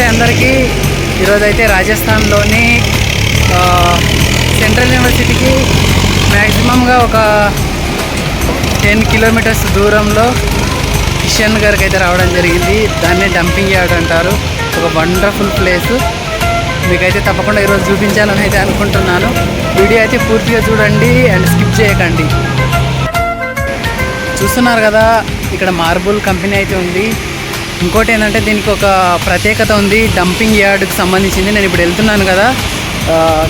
నమస్తే అందరికీ. ఈరోజు అయితే రాజస్థాన్లోని సెంట్రల్ యూనివర్సిటీకి మ్యాక్సిమంగా ఒక 10 కిలోమీటర్స్ దూరంలో కిషన్ గారికి అయితే రావడం జరిగింది. దాన్ని డంపింగ్ యార్డ్ అంటారు. ఒక వండర్ఫుల్ ప్లేస్. మీకైతే తప్పకుండా ఈరోజు చూపించాలని అయితే అనుకుంటున్నాను. వీడియో అయితే పూర్తిగా చూడండి అండ్ స్కిప్ చేయకండి. చూస్తున్నారు కదా, ఇక్కడ మార్బుల్ కంపెనీ అయితే ఉంది. ఇంకోటి ఏంటంటే దీనికి ఒక ప్రత్యేకత ఉంది. డంపింగ్ యార్డ్కి సంబంధించింది. నేను ఇప్పుడు వెళ్తున్నాను కదా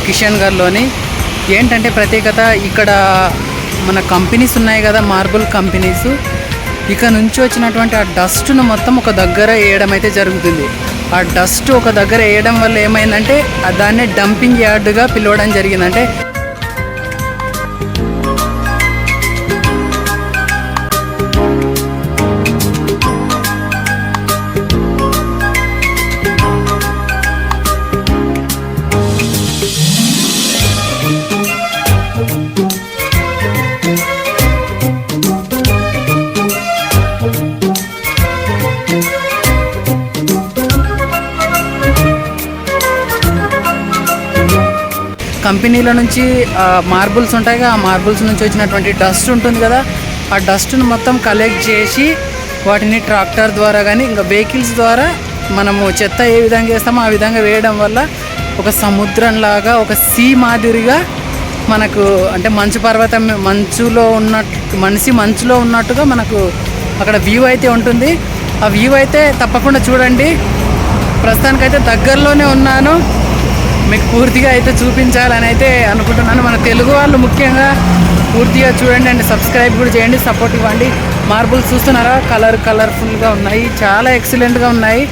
కిషన్ గర్లోని. ఏంటంటే ప్రత్యేకత, ఇక్కడ మన కంపెనీస్ ఉన్నాయి కదా, మార్బుల్ కంపెనీస్. ఇక నుంచి వచ్చినటువంటి ఆ డస్ట్ను మొత్తం ఒక దగ్గర వేయడం అయితే జరుగుతుంది. ఆ డస్ట్ ఒక దగ్గర వేయడం వల్ల ఏమైందంటే దాన్ని డంపింగ్ యార్డ్గా పిలవడం జరిగిందంటే కంపెనీల నుంచి మార్బుల్స్ ఉంటాయి కదా, ఆ మార్బుల్స్ నుంచి వచ్చినటువంటి డస్ట్ ఉంటుంది కదా, ఆ డస్ట్ను మొత్తం కలెక్ట్ చేసి వాటిని ట్రాక్టర్ ద్వారా కానీ ఇంకా వెహికల్స్ ద్వారా మనము చెత్త ఏ విధంగా వేస్తామో ఆ విధంగా వేయడం వల్ల ఒక సముద్రంలాగా, ఒక సీ మాదిరిగా మనకు అంటే మంచు పర్వతం మంచులో ఉన్నట్టుగా మనకు అక్కడ వ్యూ అయితే ఉంటుంది. ఆ వ్యూ అయితే తప్పకుండా చూడండి. ప్రస్తుతానికైతే దగ్గరలోనే ఉన్నాను. మీకు పూర్తిగా అయితే చూపించాలని అయితే అనుకుంటున్నాను. మన తెలుగు వాళ్ళు ముఖ్యంగా పూర్తిగా చూడండి అండ్ సబ్స్క్రైబ్ కూడా చేయండి, సపోర్ట్ ఇవ్వండి. మార్బుల్స్ చూస్తున్నారా, కలర్ఫుల్గా ఉన్నాయి, చాలా ఎక్సలెంట్గా ఉన్నాయి.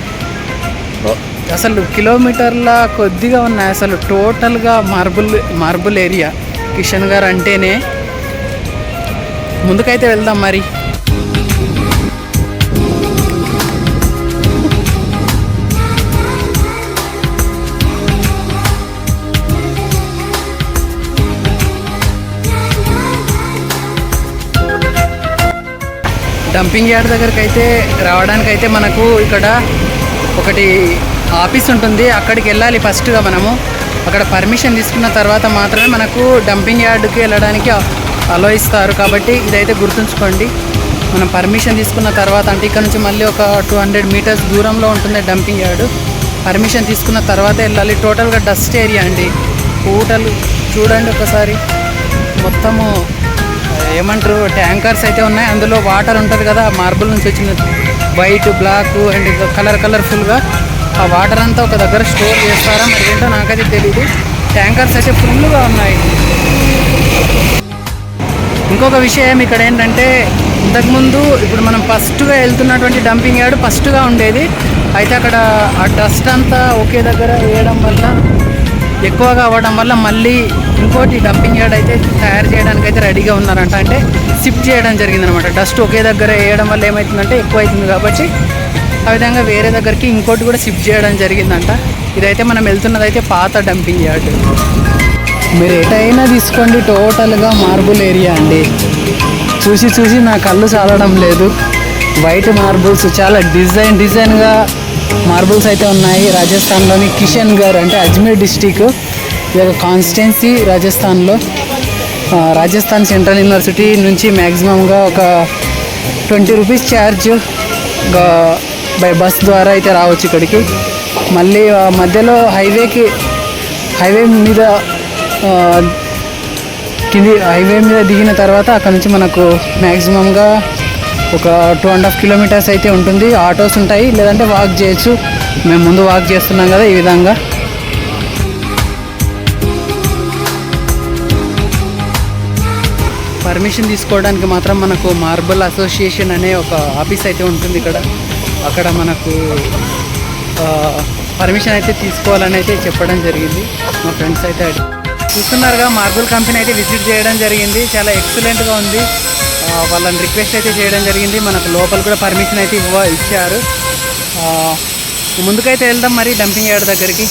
అసలు కిలోమీటర్ల కొద్దిగా ఉన్నాయి. అసలు టోటల్గా మార్బుల్ ఏరియా కిషన్ గారు అంటేనే. ముందుకైతే వెళ్దాం మరి. డంపింగ్ యార్డ్ దగ్గరికి అయితే రావడానికి అయితే మనకు ఇక్కడ ఒకటి ఆఫీస్ ఉంటుంది. అక్కడికి వెళ్ళాలి ఫస్ట్గా మనము. అక్కడ పర్మిషన్ తీసుకున్న తర్వాత మాత్రమే మనకు డంపింగ్ యార్డ్కి వెళ్ళడానికి అలో ఇస్తారు. కాబట్టి ఇదైతే గుర్తుంచుకోండి. మనం పర్మిషన్ తీసుకున్న తర్వాత, అంటే ఇక్కడ నుంచి మళ్ళీ ఒక 200 మీటర్స్ దూరంలో ఉంటుంది డంపింగ్ యార్డ్. పర్మిషన్ తీసుకున్న తర్వాత వెళ్ళాలి. టోటల్గా డస్ట్ ఏరియా అండి. టోటల్ చూడండి ఒకసారి. మొత్తము ఏమంటారు, ట్యాంకర్స్ అయితే ఉన్నాయి. అందులో వాటర్ ఉంటుంది కదా, మార్బుల్ నుంచి వచ్చిన వైట్, బ్లాక్ అండ్ కలర్ఫుల్గా ఆ వాటర్ అంతా ఒక దగ్గర స్టోర్ చేస్తారా మరి ఏంటో నాకైతే తెలియదు. ట్యాంకర్స్ అయితే ఫుల్గా ఉన్నాయి. ఇంకొక విషయం ఇక్కడ ఏంటంటే, ఇంతకుముందు ఇప్పుడు మనం ఫస్ట్గా వెళ్తున్నటువంటి డంపింగ్ యార్డ్ ఫస్ట్గా ఉండేది. అయితే అక్కడ ఆ డస్ట్ అంతా ఒకే దగ్గర వేయడం వల్ల, ఎక్కువగా అవ్వడం వల్ల మళ్ళీ ఇంకోటి డంపింగ్ యార్డ్ అయితే తయారు చేయడానికి అయితే రెడీగా ఉన్నారంట. అంటే షిఫ్ట్ చేయడం జరిగిందనమాట. డస్ట్ ఒకే దగ్గర వేయడం వల్ల ఏమవుతుందంటే ఎక్కువ అవుతుంది కాబట్టి ఆ విధంగా వేరే దగ్గరికి ఇంకోటి కూడా షిఫ్ట్ చేయడం జరిగిందంట. ఇదైతే మనం వెళ్తున్నదైతే పాత డంపింగ్ యార్డ్. మీరు ఎటైనా తీసుకోండి, టోటల్గా మార్బుల్ ఏరియా అండి. చూసి నా కళ్ళు చాలడం లేదు. వైట్ మార్బుల్స్ చాలా డిజైన్గా మార్బుల్స్ అయితే ఉన్నాయి. రాజస్థాన్లోని కిషన్ గర్ అంటే అజ్మీర్ డిస్టిక్, ఇది ఒక కాన్స్టిట్యున్సీ రాజస్థాన్లో. రాజస్థాన్ సెంట్రల్ యూనివర్సిటీ నుంచి మ్యాక్సిమంగా ఒక 20 రూపీస్ ఛార్జ్ బై బస్ ద్వారా అయితే రావచ్చు ఇక్కడికి. మళ్ళీ మధ్యలో హైవే మీద దిగిన తర్వాత అక్కడ నుంచి మనకు మ్యాక్సిమంగా ఒక 2.5 కిలోమీటర్స్ అయితే ఉంటుంది. ఆటోస్ ఉంటాయి, లేదంటే వాక్ చేయొచ్చు. మేము ముందు వాక్ చేస్తున్నాం కదా ఈ విధంగా. పర్మిషన్ తీసుకోవడానికి మాత్రం మనకు మార్బుల్ అసోసియేషన్ అనే ఒక ఆఫీస్ అయితే ఉంటుంది ఇక్కడ. అక్కడ మనకు పర్మిషన్ అయితే తీసుకోవాలని అయితే చెప్పడం జరిగింది. మా ఫ్రెండ్స్ అయితే చూస్తున్నారుగా, మార్బుల్ కంపెనీ అయితే విజిట్ చేయడం జరిగింది. చాలా ఎక్సలెంట్గా ఉంది. వాళ్ళని రిక్వెస్ట్ అయితే చేయడం జరిగింది. మనకు లోపల కూడా పర్మిషన్ అయితే ఇచ్చారు. ముందుకైతే వెళ్దాం మరి డంపింగ్ యార్డ్ దగ్గరికి.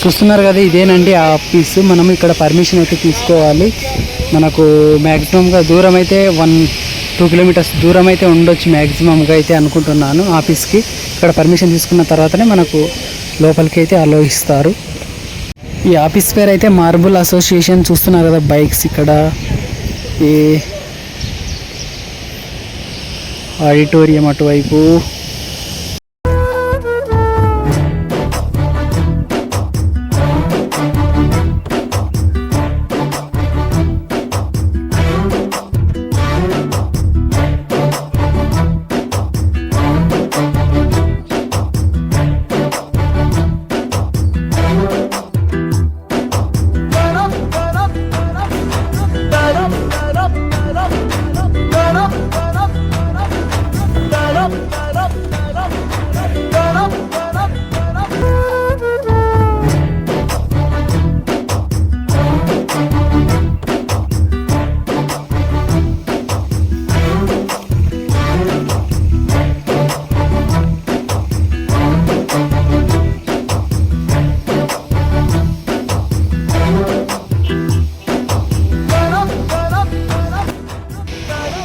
చూస్తున్నారు కదా, ఇదేనండి ఆ ఆఫీస్. మనం ఇక్కడ పర్మిషన్ అయితే తీసుకోవాలి. మనకు మ్యాక్సిమంగా దూరం అయితే 1-2 కిలోమీటర్స్ దూరం అయితే ఉండొచ్చు మ్యాక్సిమంగా అయితే అనుకుంటున్నాను ఆఫీస్కి. ఇక్కడ పర్మిషన్ తీసుకున్న తర్వాతనే మనకు లోపలికి అయితే అలో ఇస్తారు. ఈ ఆఫీస్ పేరు అయితే మార్బుల్ అసోసియేషన్. చూస్తున్నారు కదా బైక్స్ ఇక్కడ, ఈ ఆడిటోరియం అటువైపు.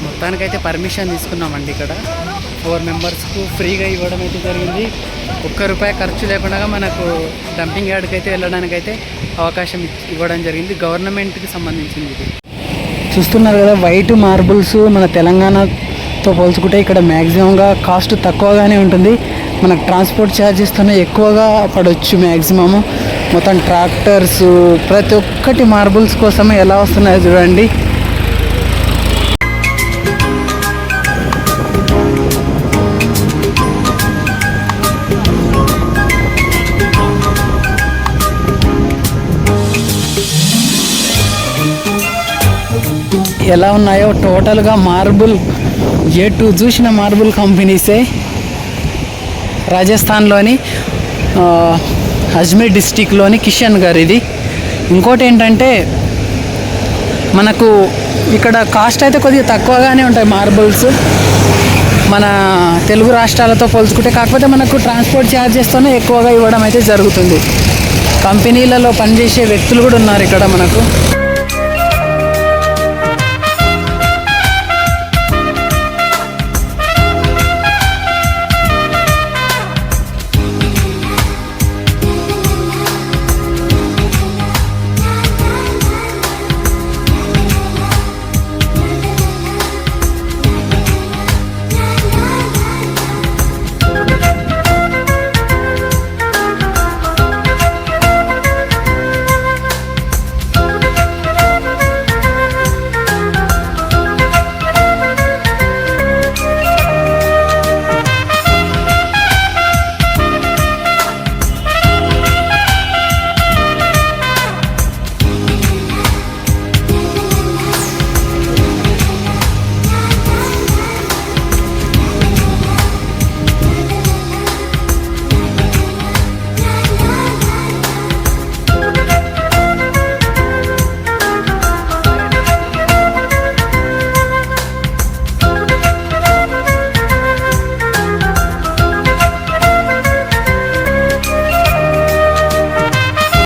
మొత్తానికైతే పర్మిషన్ తీసుకున్నామండి. ఇక్కడ 4 మెంబర్స్కు ఫ్రీగా ఇవ్వడం అయితే జరిగింది. ₹1 ఖర్చు లేకుండా మనకు డంపింగ్ యార్డ్కి అయితే వెళ్ళడానికైతే అవకాశం ఇవ్వడం జరిగింది. గవర్నమెంట్కి సంబంధించింది ఇది. చూస్తున్నారు కదా వైట్ మార్బుల్స్. మన తెలంగాణతో పోల్చుకుంటే ఇక్కడ మ్యాక్సిమంగా కాస్ట్ తక్కువగానే ఉంటుంది. మనకు ట్రాన్స్పోర్ట్ ఛార్జెస్తోనే ఎక్కువగా పడవచ్చు మ్యాక్సిమము. మొత్తం ట్రాక్టర్స్ ప్రతి ఒక్కటి మార్బుల్స్ కోసమే ఎలా వస్తున్నాయో చూడండి. ఎలా ఉన్నాయో టోటల్గా మార్బుల్ A2 చూసిన మార్బుల్ కంపెనీసే. రాజస్థాన్లోని అజ్మీర్ డిస్టిక్లోని కిషన్గర్ ఇది. ఇంకోటి ఏంటంటే మనకు ఇక్కడ కాస్ట్ అయితే కొద్దిగా తక్కువగానే ఉంటాయి మార్బుల్స్ మన తెలుగు రాష్ట్రాలతో పోల్చుకుంటే. కాకపోతే మనకు ట్రాన్స్పోర్ట్ ఛార్జెస్తోనే ఎక్కువగా ఇవ్వడం అయితే జరుగుతుంది. కంపెనీలలో పనిచేసే వ్యక్తులు కూడా ఉన్నారు ఇక్కడ మనకు.